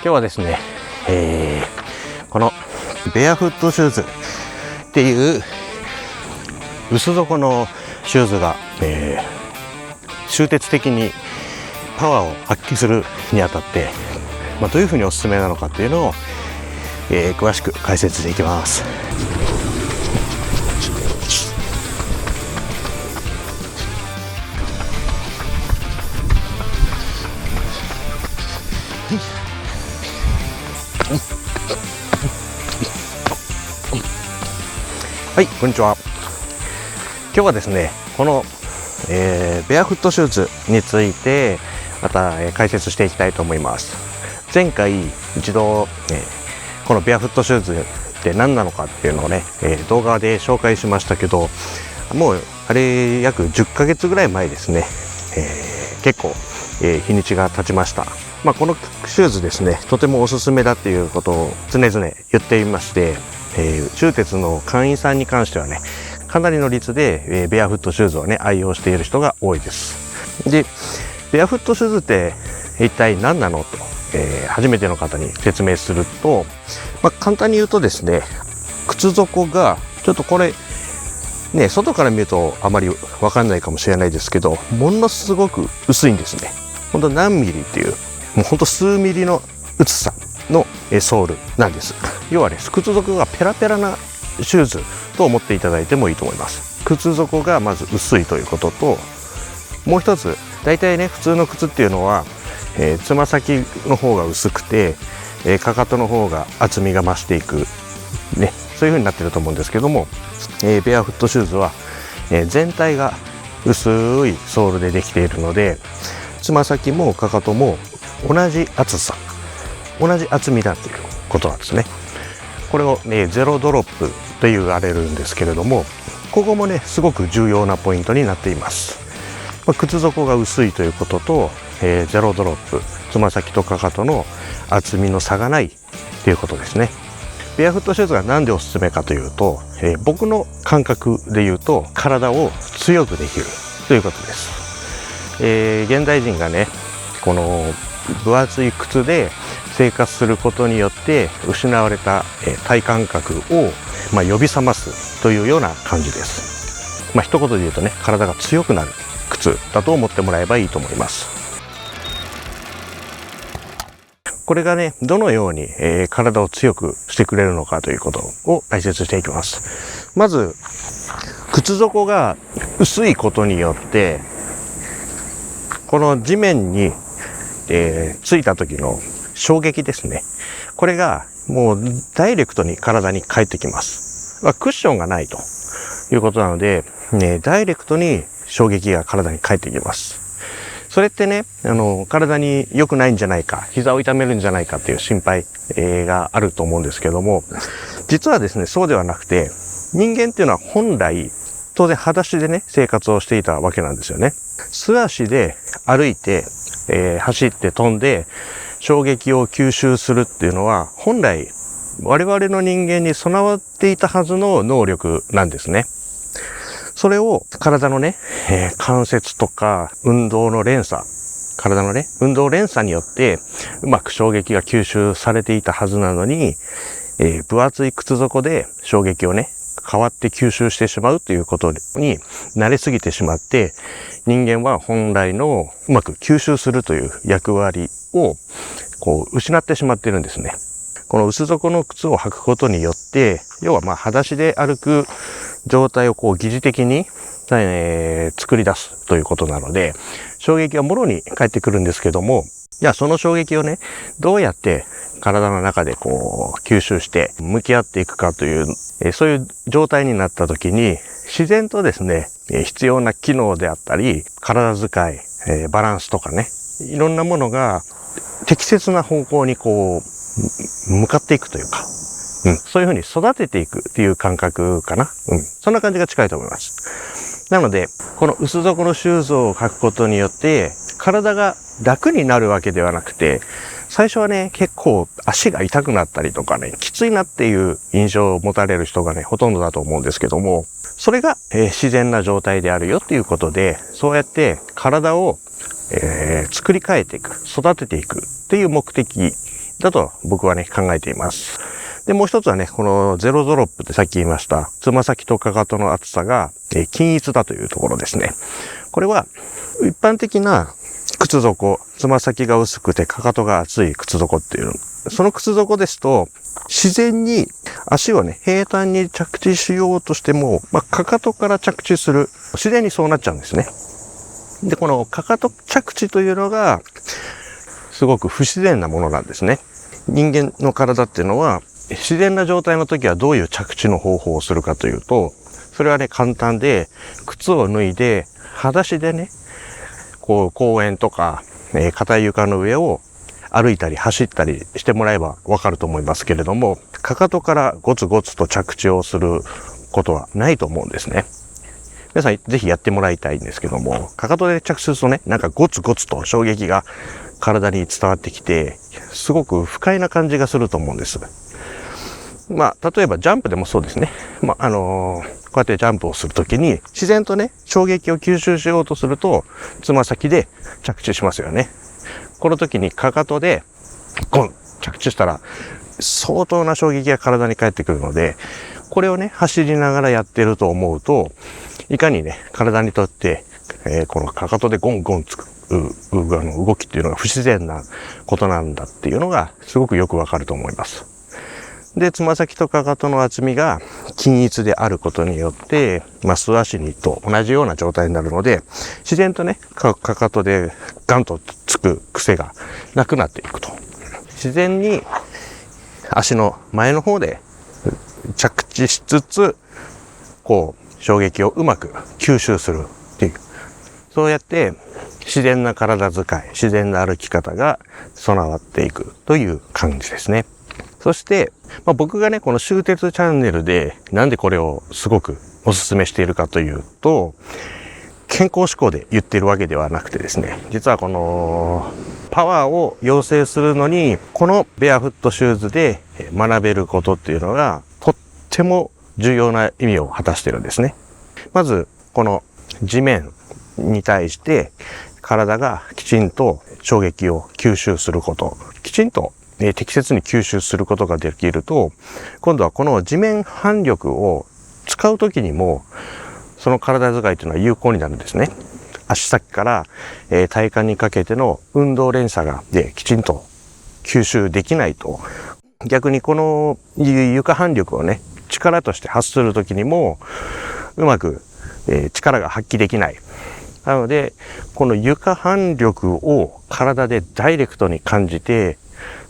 日はですね、このベアフットシューズっていう薄底のシューズが、終鉄的にパワーを発揮するにあたって、どういうふうにおすすめなのかっていうのを、詳しく解説していきます。はい、こんにちは。今日はですね、この、ベアフットシューズについてまた、解説していきたいと思います。前回一度、このベアフットシューズって何なのかっていうのをね、動画で紹介しましたけど、もうあれ約10ヶ月ぐらい前ですね、結構、日にちが経ちました。このシューズですね、とてもおすすめだっていうことを常々言っていまして、終鉄の会員さんに関してはね、かなりの率で、ベアフットシューズをね愛用している人が多いです。で、ベアフットシューズって一体何なのと、初めての方に説明すると、簡単に言うとですね、靴底がちょっとこれね、外から見るとあまり分かんないかもしれないですけど、ものすごく薄いんですね。ほんと何ミリっていう、もうほんと数ミリの薄さのソールなんです。要はね、靴底がペラペラなシューズと思っていただいてもいいと思います。靴底がまず薄いということと、もう一つ、大体ね、普通の靴っていうのは、つま先の方が薄くて、かかとの方が厚みが増していく、ね、そういう風になってると思うんですけども、ベアフットシューズは、全体が薄いソールでできているので、つま先もかかとも同じ厚さ、同じ厚みだということなんですね。これを、ゼロドロップと言われるんですけれども、ここもねすごく重要なポイントになっています。靴底が薄いということと、ゼロドロップ、つま先とかかとの厚みの差がないということですね。ベアフットシューズがなんでおすすめかというと、僕の感覚で言うと体を強くできるということです。現代人がね、この分厚い靴で生活することによって失われた体感覚を呼び覚ますというような感じです。一言で言うとね、体が強くなる靴だと思ってもらえばいいと思います。これがね、どのように体を強くしてくれるのかということを解説していきます。まず、靴底が薄いことによって、この地面に、ついた時の衝撃ですね。これがもうダイレクトに体に返ってきます。クッションがないということなので、ダイレクトに衝撃が体に返ってきます。それってね、体に良くないんじゃないか、膝を痛めるんじゃないかっていう心配、があると思うんですけども、実はですね、そうではなくて、人間っていうのは本来、当然裸足でね、生活をしていたわけなんですよね。素足で歩いて、走って飛んで、衝撃を吸収するっていうのは、本来、我々の人間に備わっていたはずの能力なんですね。それを体のね、関節とか運動の連鎖、体のね、運動連鎖によってうまく衝撃が吸収されていたはずなのに、分厚い靴底で衝撃をね、変わって吸収してしまうということに慣れすぎてしまって、人間は本来のうまく吸収するという役割を失ってしまっているんですね。この薄底の靴を履くことによって、要は裸足で歩く状態を疑似的に、作り出すということなので、衝撃はもろに返ってくるんですけども、じゃあその衝撃をね、どうやって体の中で吸収して向き合っていくかという、そういう状態になった時に、自然とですね、必要な機能であったり、体使い、バランスとかね、いろんなものが適切な方向に向かっていくというか、そういうふうに育てていくっていう感覚かな。そんな感じが近いと思います。なので、この薄底のシューズを履くことによって、体が楽になるわけではなくて、最初はね、結構足が痛くなったりとかね、きついなっていう印象を持たれる人がね、ほとんどだと思うんですけども、それが、自然な状態であるよっていうことで、そうやって体を、作り変えていく、育てていくっていう目的だと僕はね、考えています。で、もう一つはね、このゼロドロップってさっき言いました、つま先とかかとの厚さが均一だというところですね。これは一般的な靴底、つま先が薄くてかかとが厚い靴底っていうの、その靴底ですと、自然に足をね、平坦に着地しようとしても、かかとから着地する。自然にそうなっちゃうんですね。で、このかかと着地というのが、すごく不自然なものなんですね。人間の体っていうのは、自然な状態の時はどういう着地の方法をするかというと、それはね、簡単で、靴を脱いで、裸足でね、こう、公園とか、硬い床の上を歩いたり走ったりしてもらえばわかると思いますけれども、かかとからゴツゴツと着地をすることはないと思うんですね。皆さんぜひやってもらいたいんですけども、かかとで着地するとね、なんかゴツゴツと衝撃が体に伝わってきて、すごく不快な感じがすると思うんです。例えばジャンプでもそうですね。こうやってジャンプをするときに、自然とね、衝撃を吸収しようとすると、つま先で着地しますよね。この時にかかとで、ゴン着地したら、相当な衝撃が体に返ってくるので、これをね、走りながらやってると思うと、いかにね、体にとって、このかかとでゴンゴンつく動きっていうのが不自然なことなんだっていうのがすごくよくわかると思います。で、つま先とかかとの厚みが均一であることによって、素足にと同じような状態になるので、自然とね、かかとでガンとつく癖がなくなっていくと。自然に足の前の方で着地しつつ、こう、衝撃をうまく吸収するっていう。そうやって自然な体使い、自然な歩き方が備わっていくという感じですね。そして、僕がね、この終鉄チャンネルでなんでこれをすごくお勧めしているかというと、健康志向で言っているわけではなくてですね、実はこのパワーを養成するのに、このベアフットシューズで学べることっていうのがとっても重要な意味を果たしているんですね。まず、この地面に対して体がきちんと衝撃を吸収すること、きちんと適切に吸収することができると、今度はこの地面反力を使うときにも、その体使いというのは有効になるんですね。足先から体幹にかけての運動連鎖がきちんと吸収できないと、逆にこの床反力をね、力として発するときにも、うまく力が発揮できない。なので、この床反力を体でダイレクトに感じて、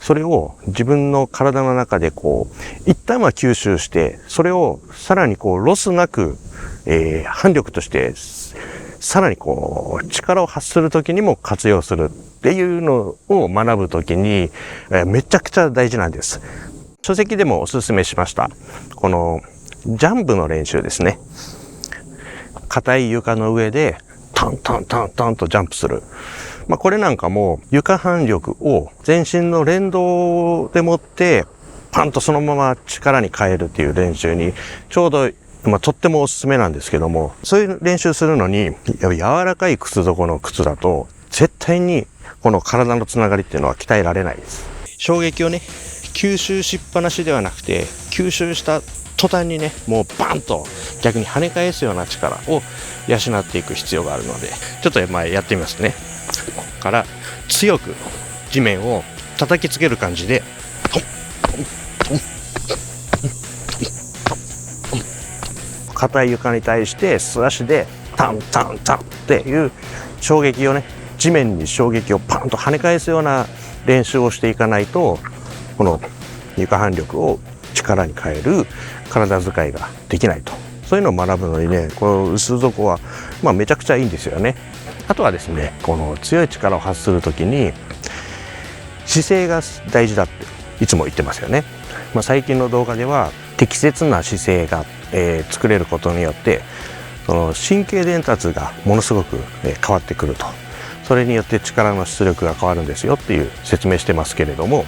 それを自分の体の中で一旦は吸収して、それをさらにロスなく、反力として、さらに力を発するときにも活用するっていうのを学ぶときに、めちゃくちゃ大事なんです。書籍でもお勧めしました。この、ジャンプの練習ですね。硬い床の上で、タンタンタンタンとジャンプする。これなんかも床反力を全身の連動でもってパンとそのまま力に変えるっていう練習にちょうどとってもおすすめなんですけども、そういう練習するのに柔らかい靴底の靴だと絶対にこの体のつながりっていうのは鍛えられないです。衝撃をね、吸収しっぱなしではなくて、吸収した途端にね、もうバンと逆に跳ね返すような力を養っていく必要があるので、ちょっとやってみますね。ここから強く地面を叩きつける感じで、硬い床に対して素足でタンタンタンっていう衝撃をね、地面に衝撃をパンと跳ね返すような練習をしていかないと、この床反力を力に変える体使いができないと。そういうのを学ぶのにね、この薄底はめちゃくちゃいいんですよね。あとはですね、この強い力を発するときに姿勢が大事だっていつも言ってますよね。最近の動画では適切な姿勢が、作れることによってその神経伝達がものすごく、変わってくると。それによって力の出力が変わるんですよっていう説明してますけれども、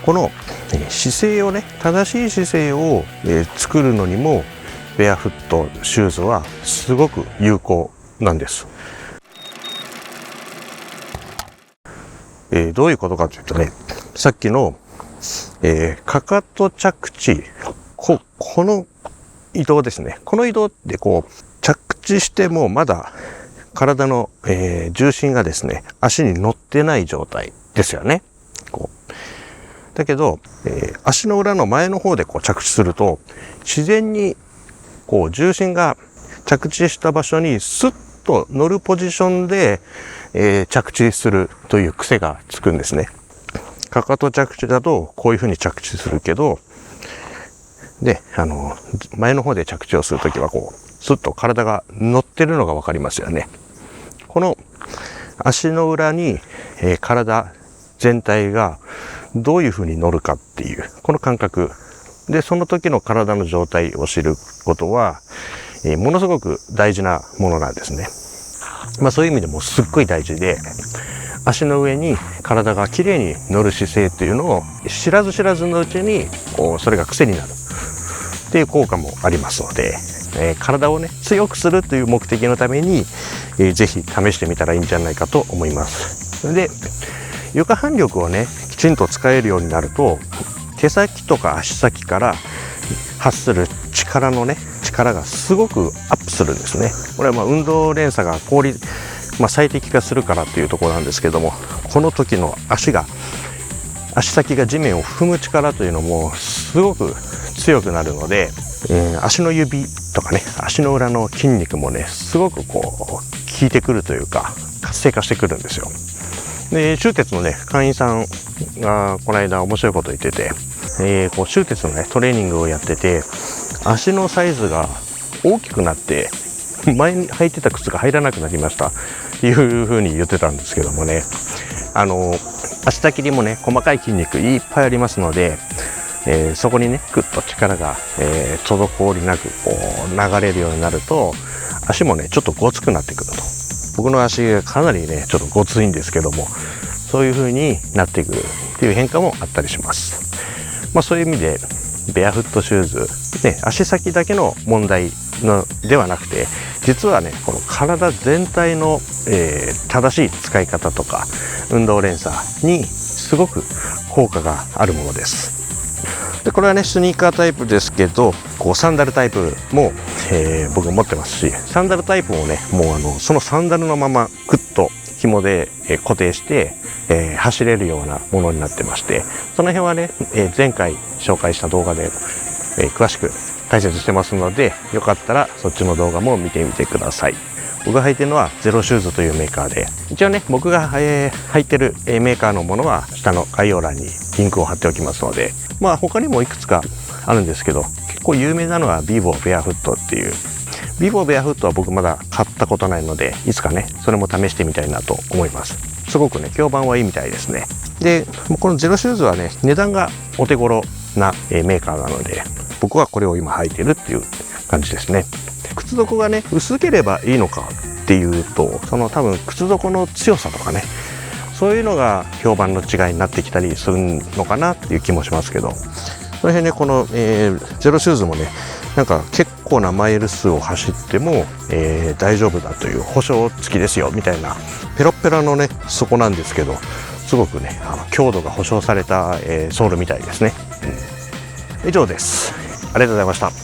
この姿勢をね、正しい姿勢を作るのにもベアフットシューズはすごく有効なんです。どういうことかというとね、さっきの、かかと着地、この移動ですね。この移動ってこう、着地してもまだ体の、重心がですね、足に乗ってない状態ですよね。こうだけど、足の裏の前の方でこう着地すると、自然にこう重心が着地した場所にスッと乗るポジションで、着地するという癖がつくんですね。かかと着地だとこういう風に着地するけど、で、前の方で着地をするときはこう、スッと体が乗ってるのがわかりますよね。この足の裏に、体全体がどういう風に乗るかっていう、この感覚。で、その時の体の状態を知ることは、ものすごく大事なものなんですね。そういう意味でもすっごい大事で、足の上に体がきれいに乗る姿勢っていうのを知らず知らずのうちにこうそれが癖になるっていう効果もありますので、体をね強くするという目的のために、ぜひ試してみたらいいんじゃないかと思います。で、床反力をねきちんと使えるようになると、手先とか足先から発する力がすごくアップするんですね。これは運動連鎖が最適化するからというところなんですけども、この時の足先が地面を踏む力というのもすごく強くなるので、足の指とかね、足の裏の筋肉もねすごくこう効いてくるというか活性化してくるんですよ。で、シューテツのね会員さんがこの間面白いこと言ってて、こうシューテツのねトレーニングをやってて、足のサイズが大きくなって前に履いてた靴が入らなくなりましたっていう風に言ってたんですけどもね、足先にもね細かい筋肉いっぱいありますので、そこにねグッと力が、滞りなくこう流れるようになると、足もねちょっとごつくなってくると。僕の足がかなりねちょっとごついんですけども、そういう風になってくるっていう変化もあったりします。そういう意味でベアフットシューズ、ね、足先だけの問題ではなくて、実はねこの体全体の、正しい使い方とか運動連鎖にすごく効果があるものです。で、これはねスニーカータイプですけど、こうサンダルタイプも、僕持ってますし、サンダルタイプもねもうそのサンダルのままグッと紐で、固定して、走れるようなものになってまして、その辺はね、前回紹介した動画で、詳しく解説してますので、よかったらそっちの動画も見てみてください。僕が履いてるのはゼロシューズというメーカーで、一応ね僕が、履いてるメーカーのものは下の概要欄にリンクを貼っておきますので、他にもいくつかあるんですけど、結構有名なのはビボベアフットっていう。ビボベアフットは僕まだ買ったことないので、いつかねそれも試してみたいなと思います。すごくね評判はいいみたいですね。で、このゼロシューズはね値段がお手頃な、メーカーなので、僕はこれを今履いてるっていう感じですね。靴底がね薄ければいいのかっていうと、多分靴底の強さとかね、そういうのが評判の違いになってきたりするのかなっていう気もしますけど、その辺ねこの、ゼロシューズもねなんか結構なマイル数を走っても、大丈夫だという保証付きですよみたいなペロッペラのね底なんですけど、すごくね強度が保証された、ソールみたいですね。以上です。ありがとうございました。